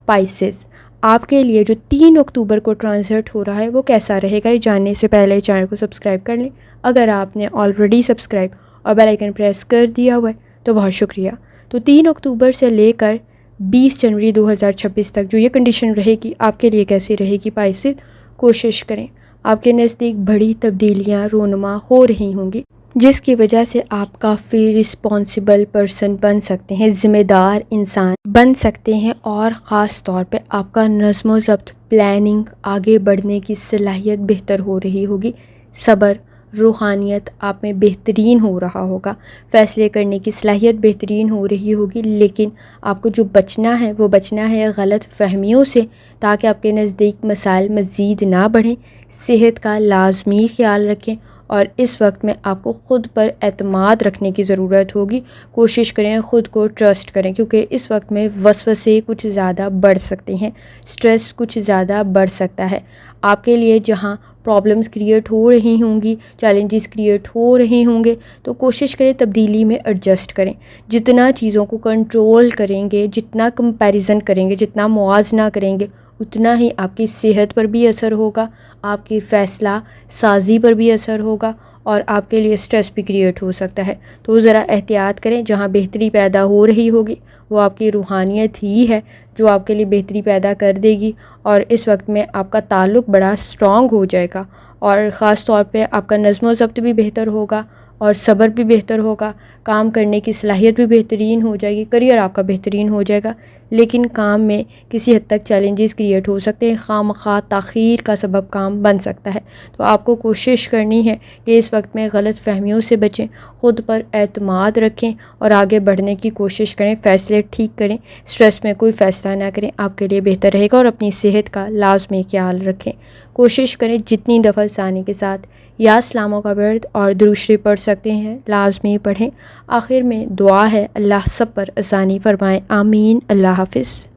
Spices آپ کے لیے جو 3 اکتوبر کو ٹرانزٹ ہو رہا ہے وہ کیسا رہے گا، یہ جاننے سے پہلے چینل کو سبسکرائب کر لیں۔ اگر آپ نے آلریڈی سبسکرائب اور بیل آئیکن پریس کر دیا ہوا ہے تو بہت شکریہ۔ تو 3 اکتوبر سے لے کر 20 جنوری 2026 تک جو یہ کنڈیشن رہے گی آپ کے لیے کیسی رہے گی اسپائسز، کوشش کریں آپ کے نزدیک بڑی تبدیلیاں رونما ہو رہی ہوں گی، جس کی وجہ سے آپ کافی رسپانسبل پرسن بن سکتے ہیں، ذمہ دار انسان بن سکتے ہیں، اور خاص طور پہ آپ کا نظم و ضبط، پلاننگ، آگے بڑھنے کی صلاحیت بہتر ہو رہی ہوگی، صبر، روحانیت آپ میں بہترین ہو رہا ہوگا، فیصلے کرنے کی صلاحیت بہترین ہو رہی ہوگی۔ لیکن آپ کو جو بچنا ہے وہ بچنا ہے غلط فہمیوں سے، تاکہ آپ کے نزدیک مسائل مزید نہ بڑھیں۔ صحت کا لازمی خیال رکھیں، اور اس وقت میں آپ کو خود پر اعتماد رکھنے کی ضرورت ہوگی۔ کوشش کریں خود کو ٹرسٹ کریں، کیونکہ اس وقت میں وسوسے کچھ زیادہ بڑھ سکتے ہیں، سٹریس کچھ زیادہ بڑھ سکتا ہے آپ کے لیے۔ جہاں پرابلمز کریٹ ہو رہی ہوں گی، چیلنجز کریٹ ہو رہے ہوں گے، تو کوشش کریں تبدیلی میں ایڈجسٹ کریں۔ جتنا چیزوں کو کنٹرول کریں گے، جتنا کمپیریزن کریں گے، جتنا موازنہ کریں گے، اتنا ہی آپ کی صحت پر بھی اثر ہوگا، آپ کی فیصلہ سازی پر بھی اثر ہوگا، اور آپ کے لیے سٹریس بھی کریٹ ہو سکتا ہے۔ تو ذرا احتیاط کریں۔ جہاں بہتری پیدا ہو رہی ہوگی وہ آپ کی روحانیت ہی ہے جو آپ کے لیے بہتری پیدا کر دے گی، اور اس وقت میں آپ کا تعلق بڑا اسٹرانگ ہو جائے گا، اور خاص طور پہ آپ کا نظم و ضبط بھی بہتر ہوگا، اور صبر بھی بہتر ہوگا، کام کرنے کی صلاحیت بھی بہترین ہو جائے گی، کریئر آپ کا بہترین ہو جائے گا۔ لیکن کام میں کسی حد تک چیلنجز کریٹ ہو سکتے ہیں، خواہ تاخیر کا سبب کام بن سکتا ہے۔ تو آپ کو کوشش کرنی ہے کہ اس وقت میں غلط فہمیوں سے بچیں، خود پر اعتماد رکھیں، اور آگے بڑھنے کی کوشش کریں، فیصلے ٹھیک کریں، سٹریس میں کوئی فیصلہ نہ کریں، آپ کے لیے بہتر رہے گا۔ اور اپنی صحت کا لازمی خیال رکھیں۔ کوشش کریں جتنی دفعہ ثانی کے ساتھ یا اسلاموں کا ورد اور درود شریف پڑھ سکتے ہیں لازمی پڑھیں۔ آخر میں دعا ہے، اللہ سب پر آسانی فرمائے، آمین۔ اللہ حافظ۔